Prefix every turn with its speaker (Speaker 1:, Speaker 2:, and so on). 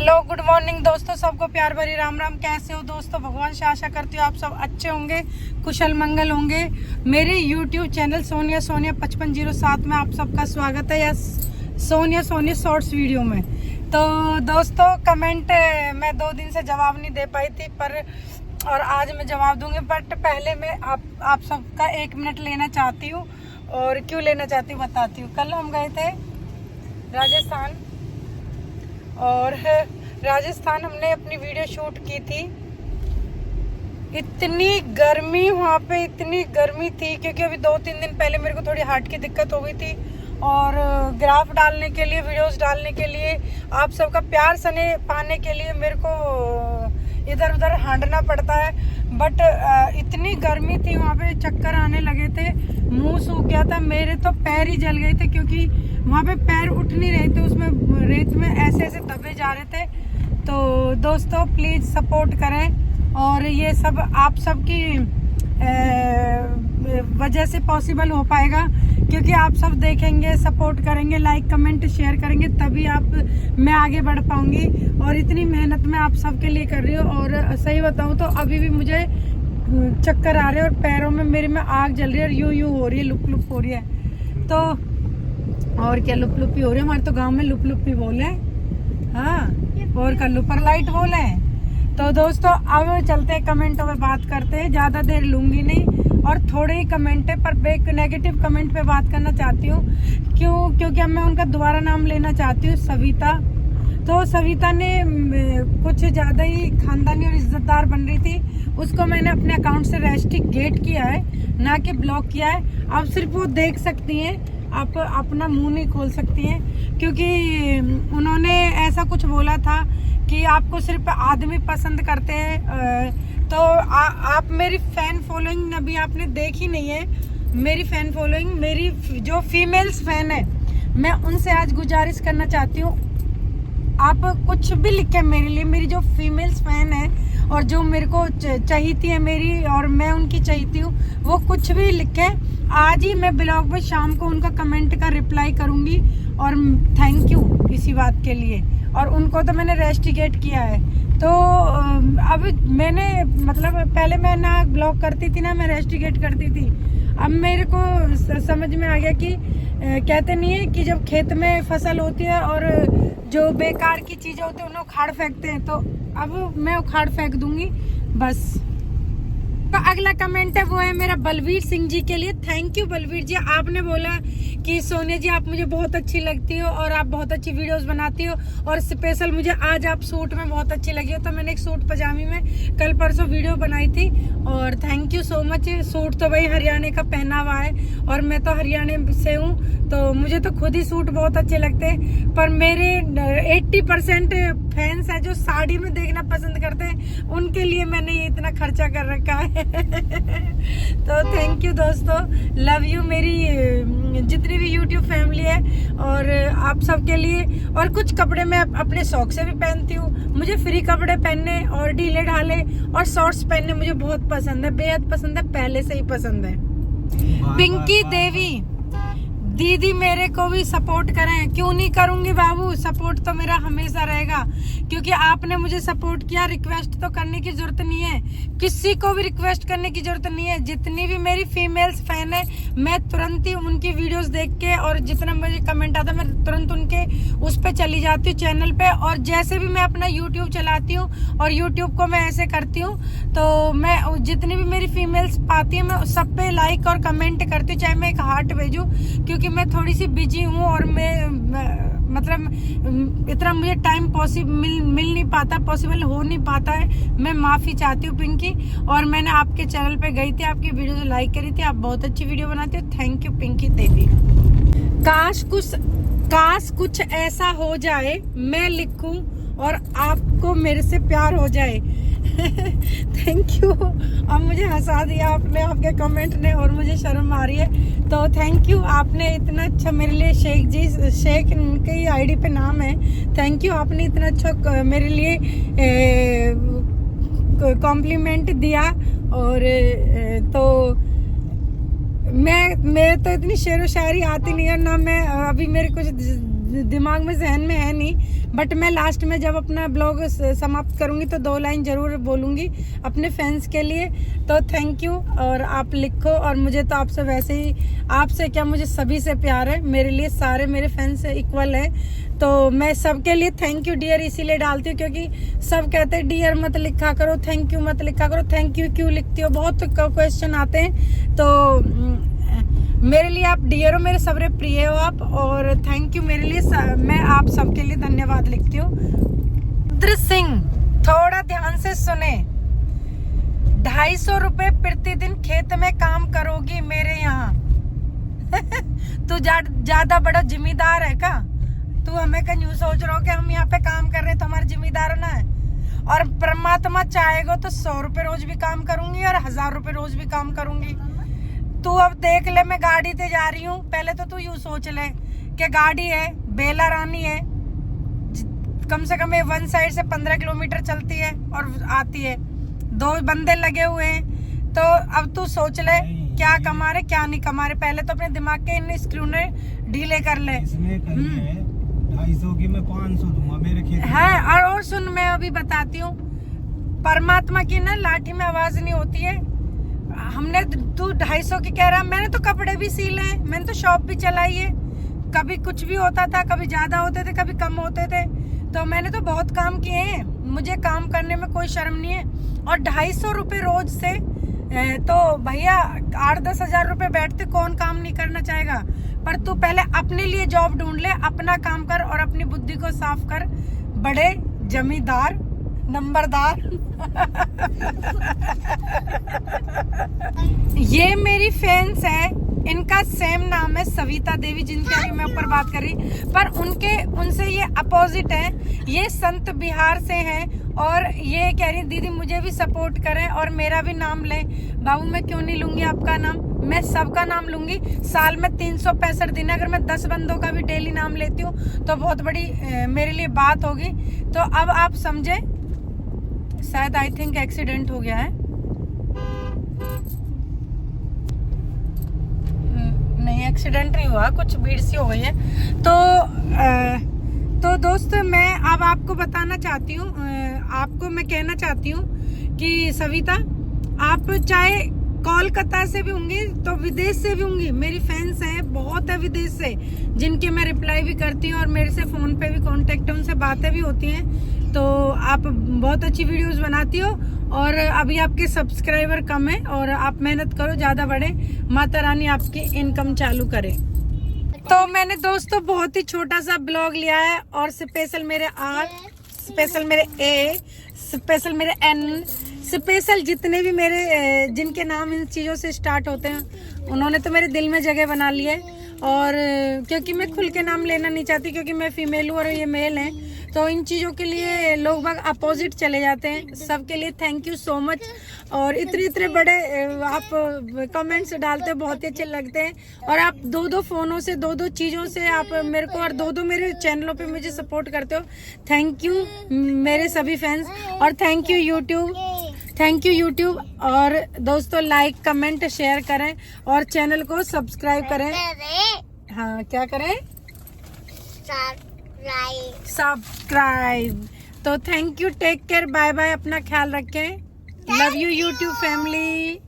Speaker 1: Hello good morning दोस्तों, सबको प्यार भरी राम राम। कैसे हो दोस्तों? भगवान से आशा करती हूँ आप सब अच्छे होंगे, कुशल मंगल होंगे। मेरे YouTube चैनल सोनिया 5507 में आप सबका स्वागत है, या सोनिया शॉर्ट्स वीडियो में। तो दोस्तों कमेंट मैं 2 दिन से जवाब नहीं दे पाई थी, पर और आज मैं जवाब दूंगी। बट पहले मैं आप सबका 1 मिनट लेना चाहती हूँ, और क्यों लेना चाहती हूँ बताती हूँ। कल हम गए थे राजस्थान, और राजस्थान हमने अपनी वीडियो शूट की थी। इतनी गर्मी वहाँ पे, इतनी गर्मी थी, क्योंकि अभी 2-3 दिन पहले मेरे को थोड़ी हार्ट की दिक्कत हो गई थी, और ग्राफ डालने के लिए, वीडियोस डालने के लिए, आप सबका प्यार सने पाने के लिए मेरे को इधर उधर हांडना पड़ता है। बट इतनी गर्मी थी वहाँ पे, चक्कर आने लगे थे, मुंह सूख गया था, मेरे तो पैर ही जल गए थे, क्योंकि वहाँ पे पैर उठ नहीं रहे थे, उसमें रेत में ऐसे ऐसे दबे जा रहे थे। तो दोस्तों प्लीज़ सपोर्ट करें, और ये सब आप सबकी वजह से पॉसिबल हो पाएगा, क्योंकि आप सब देखेंगे, सपोर्ट करेंगे, लाइक कमेंट शेयर करेंगे, तभी मैं आगे बढ़ पाऊंगी। और इतनी मेहनत मैं आप सबके लिए कर रही हूँ, और सही बताऊँ तो अभी भी मुझे चक्कर आ रहे हैं, और पैरों में मेरे में आग जल रही है, और यूं हो रही है, लुप लुप हो रही है। तो और क्या लुप लुप ही हो रही है, हमारे तो गाँव में लुप लुप ही बोले, हाँ, और कल पर लाइट बोले। तो दोस्तों अब चलते हैं, कमेंटों में बात करते हैं, ज़्यादा देर लूंगी नहीं, और थोड़े ही कमेंट है, पर एक नेगेटिव कमेंट पे बात करना चाहती हूँ। क्योंकि अब मैं उनका दोबारा नाम लेना चाहती हूँ, सविता। तो सविता ने कुछ ज़्यादा ही खानदानी और इज्जतदार बन रही थी, उसको मैंने अपने अकाउंट से रेस्ट्रिक्ट किया है, ना कि ब्लॉक किया है। अब सिर्फ वो देख सकती हैं, आप अपना मुंह नहीं खोल सकती हैं, क्योंकि उन्होंने ऐसा कुछ बोला था कि आपको सिर्फ आदमी पसंद करते हैं। तो आप मेरी फैन फॉलोइंग अभी आपने देखी नहीं है, मेरी फैन फॉलोइंग, मेरी जो फीमेल्स फैन है, मैं उनसे आज गुजारिश करना चाहती हूँ, आप कुछ भी लिखें मेरे लिए। मेरी जो फीमेल्स फैन है, और जो मेरे को चाहती है मेरी, और मैं उनकी चाहती हूँ, वो कुछ भी लिखें। आज ही मैं ब्लॉग में शाम को उनका कमेंट का रिप्लाई करूँगी, और थैंक यू इसी बात के लिए। और उनको तो मैंने रेस्ट्रिकेट किया है। तो अब मैंने मतलब पहले मैं ना ब्लॉक करती थी, ना मैं रेस्ट्रिकेट करती थी। अब मेरे को समझ में आ गया कि कहते नहीं है कि जब खेत में फसल होती है और जो बेकार की चीज़ें होती है उन्हें उखाड़ फेंकते हैं, तो अब मैं उखाड़ फेंक दूंगी बस। तो अगला कमेंट है, वो है मेरा बलवीर सिंह जी के लिए। थैंक यू बलवीर जी, आपने बोला कि सोनिया जी आप मुझे बहुत अच्छी लगती हो, और आप बहुत अच्छी वीडियोस बनाती हो, और स्पेशल मुझे आज आप सूट में बहुत अच्छी लगी हो। तो मैंने एक सूट पजामी में कल परसों वीडियो बनाई थी, और thank you so much. Suit तो भाई हरियाणा का पहनावा है, और मैं तो हरियाणा से हूँ, तो मुझे तो खुद ही सूट बहुत अच्छे लगते हैं। पर मेरे 80% फैंस है जो साड़ी में देखना पसंद करते हैं, उनके लिए मैंने ये इतना खर्चा कर रखा है। तो थैंक यू दोस्तों, लव यू मेरी जितनी भी YouTube फैमिली है, और आप सबके लिए। और कुछ कपड़े मैं अपने शौक से भी पहनती हूँ, मुझे फ्री कपड़े पहनने और ढीले ढाले और शॉर्ट्स पहनने मुझे बहुत पसंद है, बेहद पसंद है, पहले से ही पसंद है। पिंकी देवी दीदी मेरे को भी सपोर्ट करें। क्यों नहीं करूंगी बाबू, सपोर्ट तो मेरा हमेशा रहेगा, क्योंकि आपने मुझे सपोर्ट किया। रिक्वेस्ट तो करने की जरूरत नहीं है, किसी को भी रिक्वेस्ट करने की जरूरत नहीं है। जितनी भी मेरी फीमेल्स फैन है, मैं तुरंत ही उनकी वीडियोस देख के, और जितना मुझे कमेंट आता है, मैं तुरंत उनके उस पर चली जाती हूँ चैनल पे। और जैसे भी मैं अपना YouTube चलाती हूँ, और YouTube को मैं ऐसे करती हूँ, तो मैं जितनी भी मेरी फीमेल्स पाती है, मैं सब पे लाइक और कमेंट करती हूँ, चाहे मैं एक हार्ट भेजूँ, क्योंकि मैं थोड़ी सी बिजी हूँ, और मैं मतलब इतना मुझे टाइम मिल नहीं पाता, पॉसिबल हो नहीं पाता है। मैं माफ़ी चाहती हूँ पिंकी, और मैंने आपके चैनल पे गई थी, आपकी वीडियो लाइक करी थी, आप बहुत अच्छी वीडियो बनाते हो। थैंक यू पिंकी देवी। काश कुछ ऐसा हो जाए, मैं लिखूं और आपको मेरे से प्यार हो जाए। Thank you. अब मुझे हंसा दिया आपने, आपके कमेंट ने, और मुझे शर्म आ रही है। तो थैंक यू, आपने इतना अच्छा मेरे लिए, शेख जी, शेख की आईडी पे नाम है, थैंक यू, आपने इतना अच्छा मेरे लिए कॉम्प्लीमेंट दिया। और तो मैं तो इतनी शेर व शायरी आती नहीं है ना, मैं अभी मेरे कुछ दिमाग में, जहन में है नहीं। बट मैं लास्ट में जब अपना ब्लॉग समाप्त करूंगी तो 2 लाइन जरूर बोलूंगी अपने फैंस के लिए। तो थैंक यू। और आप लिखो, और मुझे तो आपसे वैसे ही, आपसे क्या मुझे सभी से प्यार है, मेरे लिए सारे मेरे फैंस इक्वल है। तो मैं सबके लिए थैंक यू डियर इसीलिए डालती हूँ क्योंकि सब कहते हैं डियर मत लिखा करो, थैंक यू मत लिखा करो, थैंक यू क्यों लिखती हो, बहुत क्वेश्चन आते हैं। तो मेरे लिए आप डियर हो, मेरे सबरे प्रिय हो आप, और थैंक यू मेरे लिए। मैं आप सबके लिए धन्यवाद लिखती हूँ। रुद्र सिंह, थोड़ा ध्यान से सुने, 250 रुपए प्रतिदिन खेत में काम करोगी मेरे यहाँ। तू ज्यादा बड़ा जिम्मेदार है का? तू हमें कंजूस सोच रहा हो कि हम यहाँ पे काम कर रहे हैं तो हमारे जिम्मेदार होना है? और परमात्मा चाहेगा तो 100 रुपए रोज भी काम करूंगी और 1000 रुपए रोज भी काम करूंगी। तू अब देख ले, मैं गाड़ी से जा रही हूँ, पहले तो तू यूं सोच ले कि गाड़ी है, बेला रानी है, कम से कम ये वन साइड से 15 किलोमीटर चलती है और आती है, 2 बंदे लगे हुए हैं। तो अब तू सोच ले क्या कमा रहे क्या नहीं कमा रहे। पहले तो अपने दिमाग के इन स्क्रू ने ढीले कर ले।
Speaker 2: 250 की मैं 500 दूंगा मेरे खेत
Speaker 1: है। और सुन, मैं अभी बताती हूँ, परमात्मा की ना लाठी में आवाज नहीं होती है। हमने, तू 250 की कह रहा, मैंने तो कपड़े भी सिले हैं, मैंने तो शॉप भी चलाई है, कभी कुछ भी होता था, कभी ज्यादा होते थे कभी कम होते थे, तो मैंने तो बहुत काम किए हैं, मुझे काम करने में कोई शर्म नहीं है। और 250 रुपए रोज से तो भैया 8-10 हजार रुपए बैठते कौन काम नहीं करना चाहेगा। पर तू पहले अपने लिए जॉब ढूंढ ले, अपना काम कर और अपनी बुद्धि को साफ कर, बड़े जमींदार नंबरदार। ये मेरी फैंस है, इनका सेम नाम है सविता देवी, जिनके अभी मैं ऊपर बात कर रही, पर उनसे ये अपोजिट है। ये संत बिहार से हैं और ये कह रही दीदी मुझे भी सपोर्ट करें और मेरा भी नाम लें। बाबू मैं क्यों नहीं लूंगी आपका नाम, मैं सबका नाम लूंगी। साल में 365 दिन, अगर मैं 10 बंदों का भी डेली नाम लेती हूँ तो बहुत बड़ी मेरे लिए बात होगी। तो अब आप समझे, शायद आई थिंक एक्सीडेंट हो गया है, नहीं एक्सीडेंट नहीं हुआ, कुछ भीड़ सी हो गई है। तो दोस्त मैं अब आपको बताना चाहती हूँ, आपको मैं कहना चाहती हूँ कि सविता, आप चाहे कोलकाता से भी होंगी तो विदेश से भी होंगी, मेरी फैंस है बहुत है विदेश से, जिनके मैं रिप्लाई भी करती हूँ और मेरे से फोन पे भी कांटेक्ट, उनसे बातें भी होती हैं। तो आप बहुत अच्छी वीडियोस बनाती हो और अभी आपके सब्सक्राइबर कम है और आप मेहनत करो, ज्यादा बढ़े, माता रानी आपकी इनकम चालू करे। तो मैंने दोस्तों बहुत ही छोटा सा ब्लॉग लिया है और स्पेशल मेरे आर, स्पेशल मेरे ए, स्पेशल मेरे एन, स्पेशल जितने भी मेरे जिनके नाम इन चीज़ों से स्टार्ट होते हैं उन्होंने तो मेरे दिल में जगह बना ली है। और क्योंकि मैं खुल के नाम लेना नहीं चाहती क्योंकि मैं फीमेल हूँ और ये मेल हैं, तो इन चीज़ों के लिए लोग बाग अपोजिट चले जाते हैं। सबके लिए थैंक यू सो मच। और इतने बड़े आप कमेंट्स डालते हो, बहुत ही अच्छे लगते हैं। और आप 2-2 फोनों से 2-2 चीज़ों से आप मेरे को और 2-2 मेरे चैनलों पे मुझे सपोर्ट करते हो। थैंक यू मेरे सभी फैंस और thank you YouTube, thank you YouTube. और दोस्तों लाइक कमेंट शेयर करें और चैनल को सब्सक्राइब करें। हाँ क्या करें? सब्सक्राइब। तो thank you, take care, bye bye, अपना ख्याल रखें, लव यू यूट्यूब फैमिली।